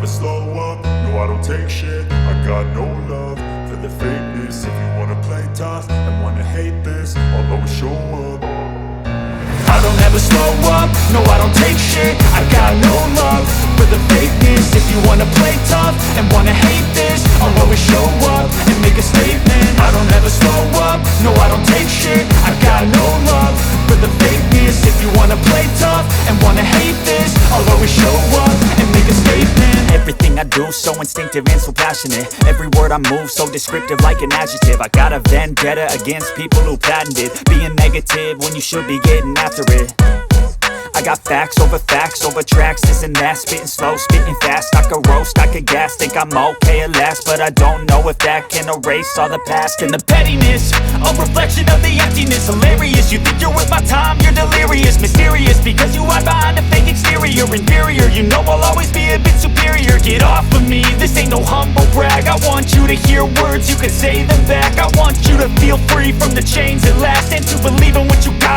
slow up, no I don't take shit. I got no love for the fakeness. If you wanna play tough and wanna hate this, I'll always show up. I don't ever slow up, no I don't take shit. I got no love for the fakeness. If you wanna play tough and wanna hate this, I'll always show up and make a statement. I don't ever slow up, no I don't take shit. I got no love for the fakeness. If you wanna play tough and wanna hate this, I'll always show up and make a statement. Everything I do so instinctive and so passionate. Every word I move so descriptive like an adjective. I got a vendetta against people who patented being negative when you should be getting after it. I got facts over tracks, this and that. Spitting slow, spitting fast. I could roast, I could gas. Think I'm okay at last, but I don't know if that can erase all the past. And the pettiness, a reflection of the emptiness. Hilarious, you think you're worth my time, you're delirious. Mysterious, because you hide behind a fake exterior. Inferior, you know I'll always be a bit superior. Get off of me, this ain't no humble brag. I want you to hear words, you can say them back. I want you to feel free from the chains at last, and to believe in what you got.